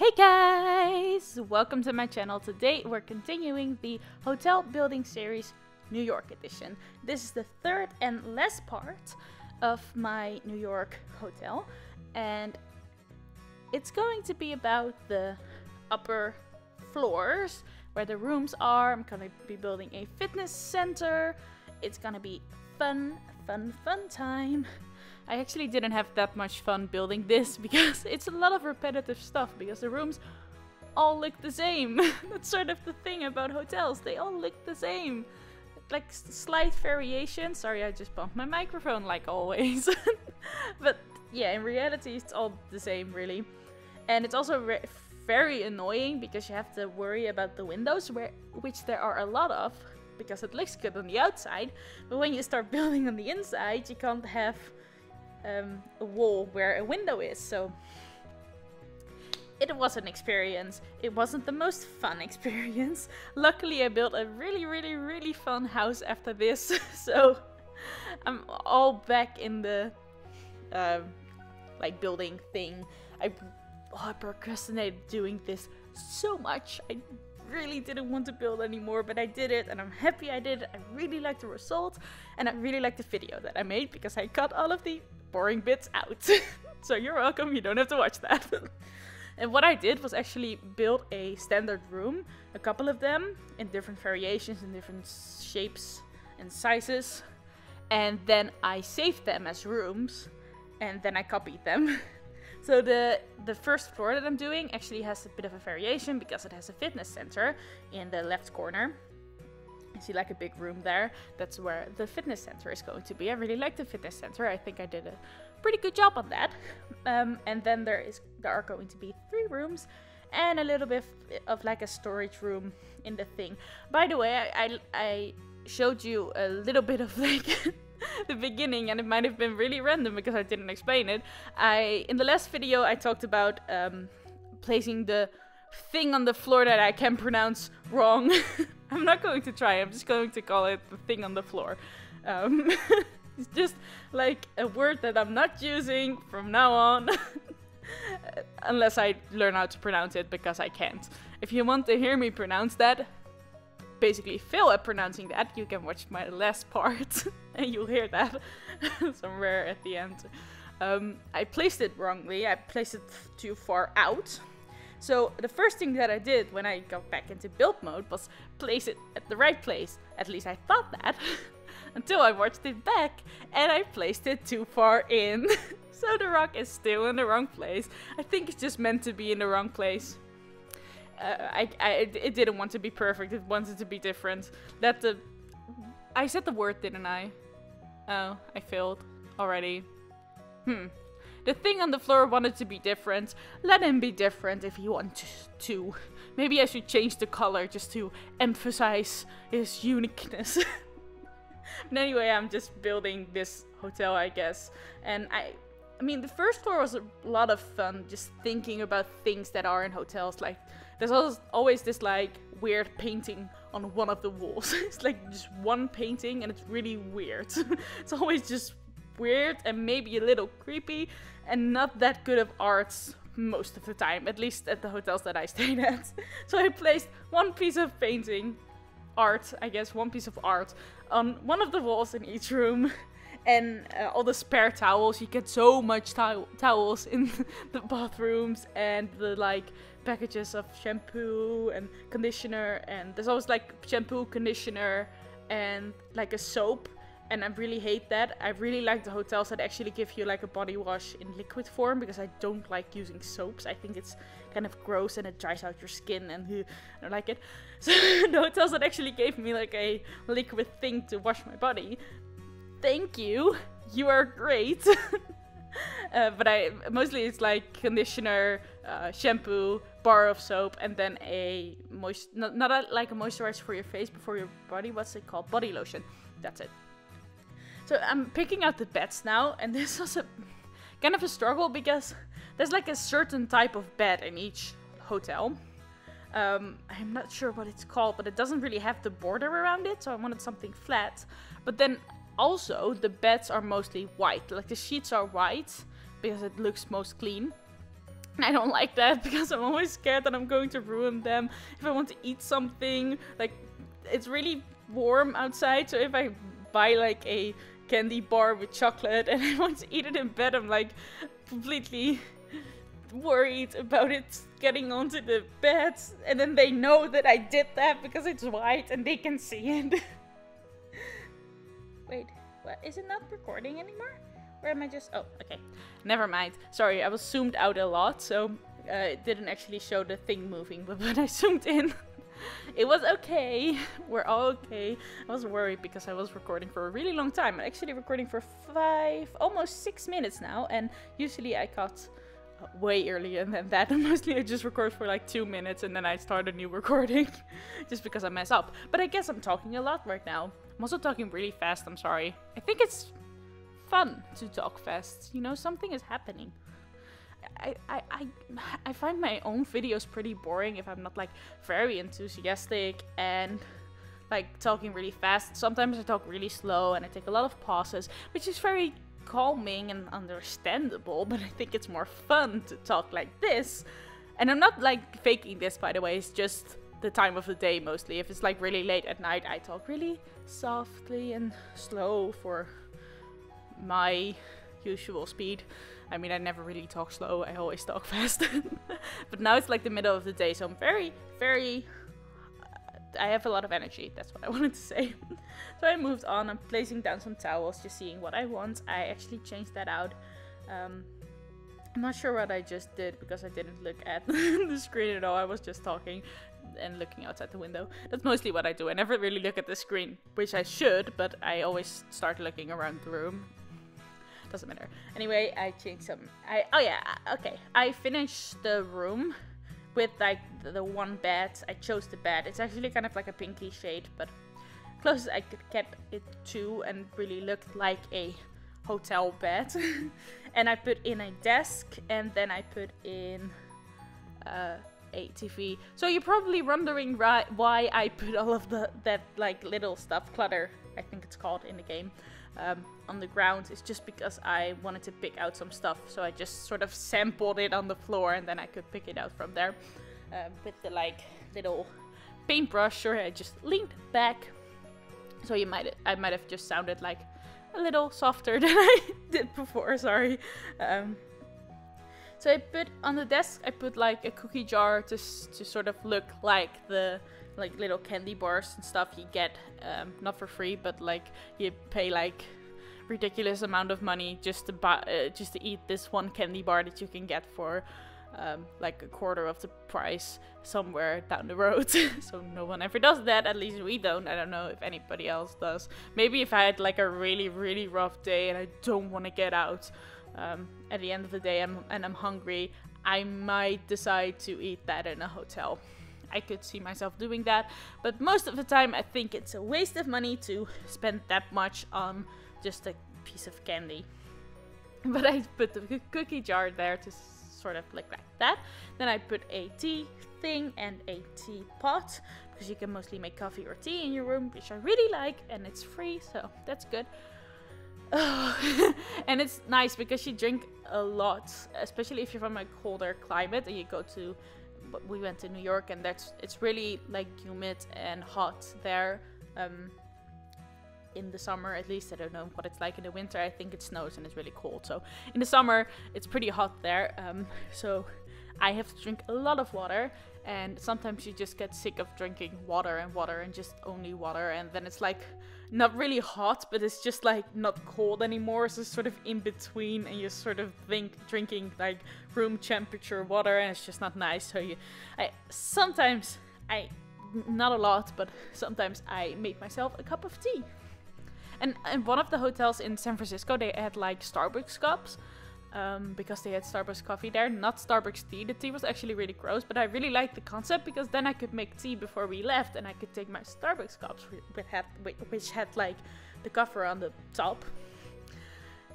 Hey guys! Welcome to my channel. Today we're continuing the hotel building series New York edition. This is the third and last part of my New York hotel, and it's going to be about the upper floors where the rooms are. I'm gonna be building a fitness center. It's gonna be fun time. I actually didn't have that much fun building this because it's a lot of repetitive stuff because the rooms all look the same. That's sort of the thing about hotels. They all look the same. Like slight variation. Sorry, I just bumped my microphone like always. But yeah, in reality it's all the same really. And it's also very annoying because you have to worry about the windows, which there are a lot of, because it looks good on the outside. But when you start building on the inside, you can't have a wall where a window is, so it was an experience. It wasn't the most fun experience. Luckily I built a really fun house after this, so I'm all back in the like building thing. I procrastinated doing this so much. I really didn't want to build anymore, but I did it and I'm happy I did it. I really like the result and I really like the video that I made because I cut all of the boring bits out. So you're welcome, you don't have to watch that. And what I did was actually build a standard room, a couple of them in different variations, in different shapes and sizes, and then I saved them as rooms and then I copied them. So the first floor that I'm doing actually has a bit of a variation because it has a fitness center in the left corner. You see like a big room there. That's where the fitness center is going to be. I really like the fitness center. I think I did a pretty good job on that. And then there are going to be 3 rooms and a little bit of like a storage room in the thing. By the way, I showed you a little bit of like the beginning, and it might have been really random because I didn't explain it. In the last video I talked about placing the thing on the floor that I can pronounce wrong. I'm not going to try, I'm just going to call it the thing on the floor. It's just like a word that I'm not using from now on. Unless I learn how to pronounce it, because I can't. If you want to hear me pronounce that, basically fail at pronouncing that, you can watch my last part and you'll hear that somewhere at the end. I placed it wrongly, I placed it too far out. So the first thing that I did when I got back into build mode was place it at the right place. At least I thought that. Until I watched it back and I placed it too far in. So the rock is still in the wrong place. I think it's just meant to be in the wrong place. It didn't want to be perfect, it wanted to be different. I said the word, didn't I? Oh, I failed already. The thing on the floor wanted to be different. Let him be different if he wants to. Maybe I should change the color just to emphasize his uniqueness. But anyway, I'm just building this hotel, I guess. And I mean, the first floor was a lot of fun, just thinking about things that are in hotels. Like, there's always this like weird painting on one of the walls. It's like just one painting and it's really weird. It's always just weird and maybe a little creepy and not that good of arts most of the time, at least at the hotels that I stayed at. So I placed one piece of painting, art, I guess, one piece of art on one of the walls in each room. And all the spare towels, you get so much towels in the bathrooms, and the like packages of shampoo and conditioner, and there's always like shampoo, conditioner, and like a soap. And I really hate that. I really like the hotels that actually give you like a body wash in liquid form, because I don't like using soaps. I think it's kind of gross and it dries out your skin and I don't like it. So the hotels that actually gave me like a liquid thing to wash my body, thank you. You are great. But mostly it's like conditioner, shampoo, bar of soap, and then not like a moisturizer for your face, but for your body. What's it called? Body lotion. That's it. So I'm picking out the beds now, and this was a kind of a struggle because there's like a certain type of bed in each hotel. I'm not sure what it's called, but it doesn't really have the border around it, so I wanted something flat. But then also the beds are mostly white, like the sheets are white because it looks most clean. And I don't like that because I'm always scared that I'm going to ruin them. If I want to eat something, like, it's really warm outside, so if I buy like a candy bar with chocolate and I want to eat it in bed, I'm like completely worried about it getting onto the bed, and then they know that I did that because it's white and they can see it. Wait, what? Is it not recording anymore? Or am I just... Oh, okay. Never mind. Sorry, I was zoomed out a lot, so it didn't actually show the thing moving, but when I zoomed in, it was okay. We're all okay. I was worried because I was recording for a really long time. I'm actually recording for almost 6 minutes now, and usually I cut way earlier than that. Mostly I just record for like 2 minutes and then I start a new recording just because I mess up. But I guess I'm talking a lot right now. I'm also talking really fast, I'm sorry. I think it's fun to talk fast, you know, something is happening. I find my own videos pretty boring if I'm not like very enthusiastic and like talking really fast. Sometimes I talk really slow and I take a lot of pauses, which is very calming and understandable, but I think it's more fun to talk like this. And I'm not like faking this, by the way, it's just the time of the day mostly. If it's like really late at night, I talk really softly and slow for my usual speed. I mean, I never really talk slow, I always talk fast. But now it's like the middle of the day, so I'm very I have a lot of energy, that's what I wanted to say. So I moved on, I'm placing down some towels, just seeing what I want. I actually changed that out. I'm not sure what I just did because I didn't look at the screen at all. I was just talking and looking outside the window. That's mostly what I do. I never really look at the screen, which I should, but I always start looking around the room. Doesn't matter. Anyway, I changed some... oh yeah, okay. I finished the room with like the one bed. I chose the bed. It's actually kind of like a pinky shade, but closest I could get it to and really looked like a hotel bed. And I put in a desk and then I put in a TV. So you're probably wondering why I put all of that like little stuff, clutter, I think it's called in the game, on the ground. It's just because I wanted to pick out some stuff, so I just sort of sampled it on the floor and then I could pick it out from there with the like little paintbrush, or I just leaned back. So I might have just sounded like a little softer than I did before, sorry. So I put on the desk, I put like a cookie jar to sort of look like the like little candy bars and stuff you get, not for free, but like you pay like ridiculous amount of money just to buy, just to eat this one candy bar that you can get for like a quarter of the price somewhere down the road. So no one ever does that, at least we don't. I don't know if anybody else does. Maybe if I had like a really rough day and I don't want to get out at the end of the day and I'm hungry, I might decide to eat that in a hotel. I could see myself doing that, but most of the time I think it's a waste of money to spend that much on just a piece of candy. But I put the cookie jar there to sort of look like that. Then I put a tea thing and a teapot, because you can mostly make coffee or tea in your room, which I really like, and it's free, so that's good. And it's nice because you drink a lot, especially if you're from a colder climate and you go to... We went to New York and it's really like humid and hot there. In the summer, at least. I don't know what it's like in the winter. I think it snows and it's really cold. So in the summer, it's pretty hot there. So I have to drink a lot of water, and sometimes you just get sick of drinking water and just only water, and then it's like not really hot, but it's just like not cold anymore. So it's sort of in between, and you sort of think drinking like room temperature water, and it's just not nice. So sometimes not a lot, but sometimes I make myself a cup of tea. And in one of the hotels in San Francisco, they had like Starbucks cups, because they had Starbucks coffee there, not Starbucks tea. The tea was actually really gross, but I really liked the concept because then I could make tea before we left, and I could take my Starbucks cups, which had like the cover on the top,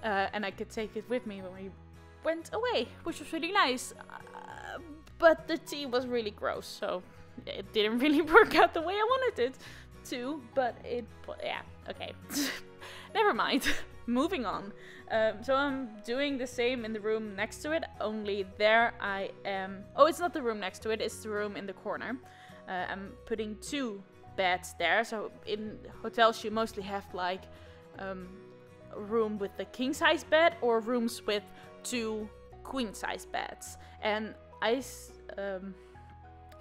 and I could take it with me when we went away, which was really nice. But the tea was really gross, so it didn't really work out the way I wanted it to, but yeah, okay. Never mind. moving on. So I'm doing the same in the room next to it, only there I am... Oh, it's not the room next to it, it's the room in the corner. I'm putting 2 beds there. So in hotels you mostly have like a room with a king size bed or rooms with 2 queen size beds. And I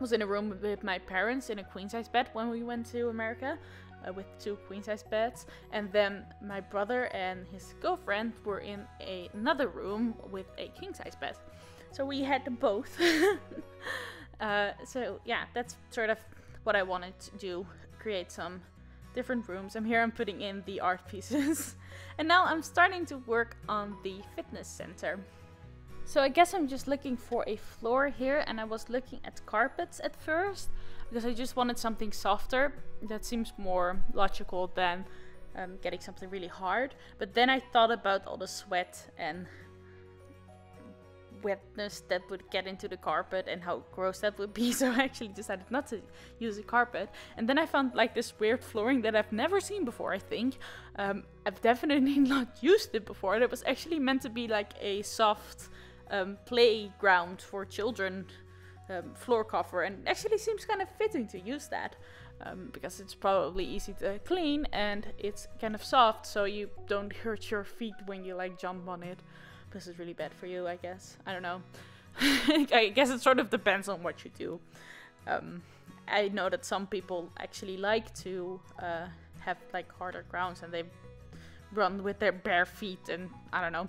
was in a room with my parents in a queen size bed when we went to America. With 2 queen size beds, and then my brother and his girlfriend were in another room with a king size bed. So we had them both. So yeah, that's sort of what I wanted to do, create some different rooms. I'm putting in the art pieces. And now I'm starting to work on the fitness center. So I guess I'm just looking for a floor here, and I was looking at carpets at first because I just wanted something softer. That seems more logical than getting something really hard. But then I thought about all the sweat and wetness that would get into the carpet and how gross that would be, so I actually decided not to use a carpet. And then I found like this weird flooring that I've never seen before, I think. I've definitely not used it before. It was actually meant to be like a soft playground for children floor cover, and it actually seems kind of fitting to use that because it's probably easy to clean and it's kind of soft, so you don't hurt your feet when you like jump on it. This is really bad for you, I guess. I don't know. I guess it sort of depends on what you do. I know that some people actually like to have like harder grounds and they run with their bare feet, and I don't know.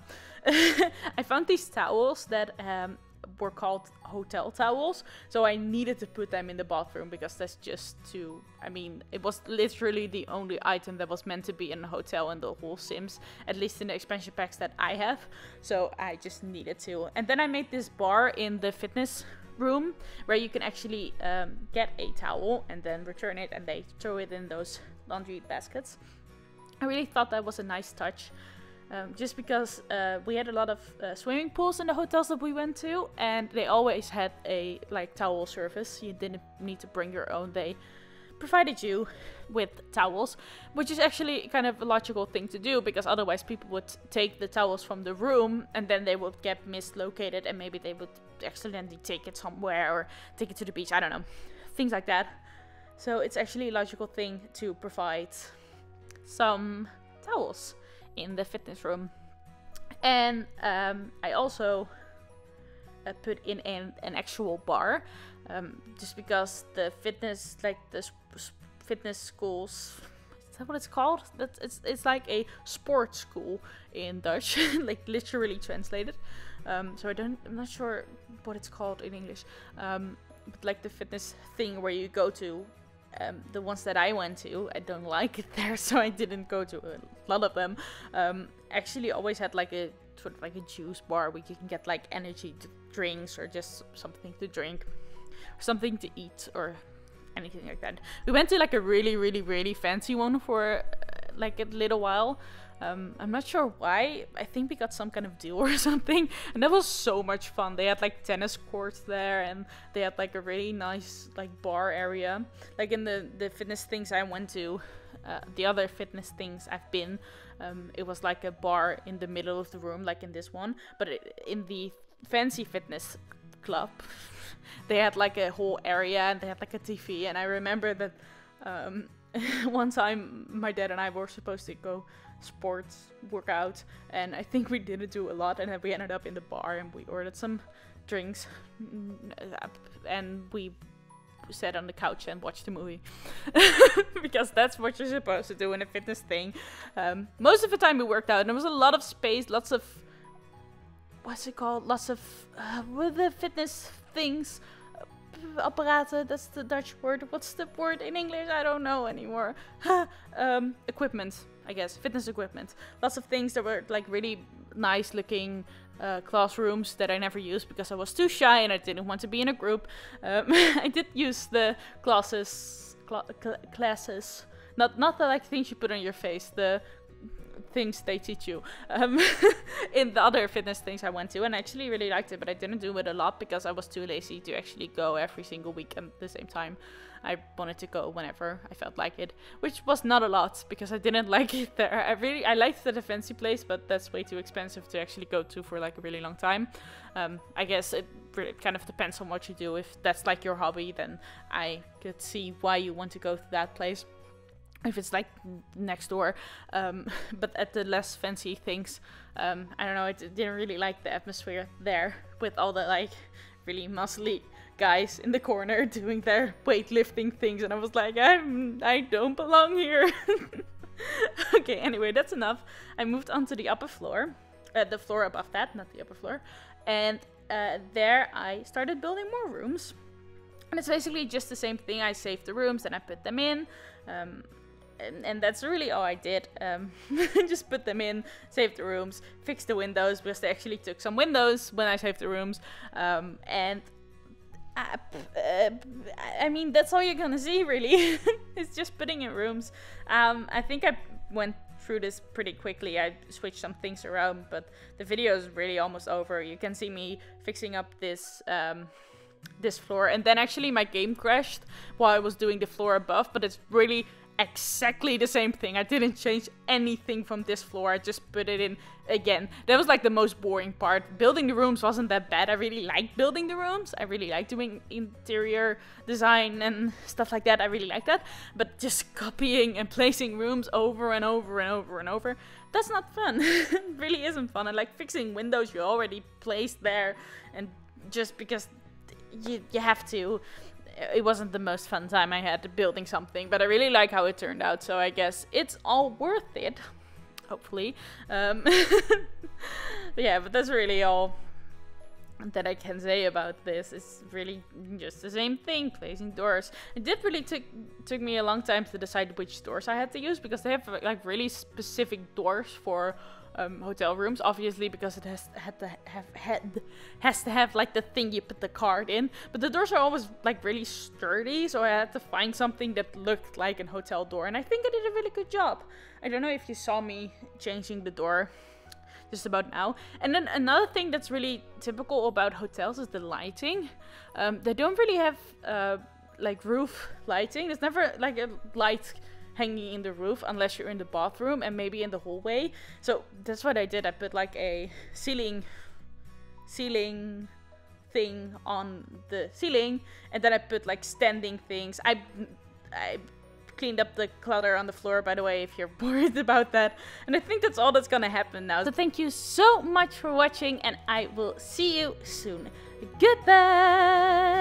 I found these towels that were called hotel towels, so I needed to put them in the bathroom because that's just too... I mean, it was literally the only item that was meant to be in a hotel in the whole Sims, at least in the expansion packs that I have, so I just needed to. And then I made this bar in the fitness room where you can actually get a towel and then return it, and they throw it in those laundry baskets. I really thought that was a nice touch. Just because we had a lot of swimming pools in the hotels that we went to, and they always had a like towel service. You didn't need to bring your own. They provided you with towels, which is actually kind of a logical thing to do, because otherwise people would take the towels from the room and then they would get mislocated and maybe they would accidentally take it somewhere or take it to the beach. I don't know, things like that. So it's actually a logical thing to provide some towels in the fitness room. And I also put in an actual bar, just because the fitness, like the fitness schools, is that what it's called? It's like a sports school in Dutch, like literally translated. So I'm not sure what it's called in English, but like the fitness thing where you go to. The ones that I went to, I don't like it there, so I didn't go to a lot of them. Actually always had like a sort of like a juice bar where you can get like energy drinks or just something to drink or something to eat or anything like that. We went to like a really fancy one for like a little while. I'm not sure why. I think we got some kind of deal or something, and that was so much fun. They had like tennis courts there, and they had like a really nice like bar area. Like in the fitness things I went to, the other fitness things I've been, it was like a bar in the middle of the room, like in this one. But in the fancy fitness club, they had like a whole area and they had like a TV. And I remember that one time my dad and I were supposed to go sports workout, and I think we didn't do a lot, and then we ended up in the bar and we ordered some drinks and we sat on the couch and watched a movie because that's what you're supposed to do in a fitness thing. Most of the time we worked out, and there was a lot of space, lots of what's it called, lots of with the fitness things, apparaten, that's the Dutch word. What's the word in English? I don't know anymore. Equipment, I guess, fitness equipment. Lots of things that were like really nice looking classrooms that I never used because I was too shy and I didn't want to be in a group. I did use the classes, not the like things you put on your face, the things they teach you in the other fitness things I went to, and I actually really liked it, but I didn't do it a lot because I was too lazy to actually go every single week at the same time. I wanted to go whenever I felt like it, which was not a lot because I didn't like it there. I liked the fancy place, but that's way too expensive to actually go to for like a really long time. I guess it kind of depends on what you do. If that's like your hobby, then I could see why you want to go to that place. If it's like next door, but at the less fancy things, I don't know, I didn't really like the atmosphere there with all the like really muscly guys in the corner doing their weightlifting things, and I was like, I don't belong here. Okay, anyway, that's enough. I moved on to the upper floor, the floor above that, not the upper floor, and there I started building more rooms. And it's basically just the same thing. I saved the rooms and I put them in. And that's really all I did. Just put them in, saved the rooms, fixed the windows, because they actually took some windows when I saved the rooms. And I mean, that's all you're gonna see, really. It's just putting in rooms. I think I went through this pretty quickly. I switched some things around, but the video is really almost over. You can see me fixing up this this floor, and then actually my game crashed while I was doing the floor above, but it's really exactly the same thing. I didn't change anything from this floor. I just put it in again. That was like the most boring part. Building the rooms wasn't that bad. I really like building the rooms. I really like doing interior design and stuff like that. I really like that. But just copying and placing rooms over and over and over and over, that's not fun. It really isn't fun. And like fixing windows you already placed there, and just because you have to. It wasn't the most fun time I had building something, but I really like how it turned out, so I guess it's all worth it, hopefully. But yeah, but that's really all that I can say about this. It's really just the same thing, placing doors. It did really took me a long time to decide which doors I had to use, because they have like really specific doors for hotel rooms, obviously, because it has to have like the thing you put the card in. But the doors are always like really sturdy, so I had to find something that looked like a hotel door, and I think I did a really good job. I don't know if you saw me changing the door just about now. And then another thing that's really typical about hotels is the lighting. They don't really have like roof lighting. There's never like a light hanging in the roof unless you're in the bathroom and maybe in the hallway. So that's what I did. I put like a ceiling thing on the ceiling, and then I put like standing things. I cleaned up the clutter on the floor, by the way, if you're worried about that. And I think that's all that's gonna happen now. So thank you so much for watching, and I will see you soon. Goodbye!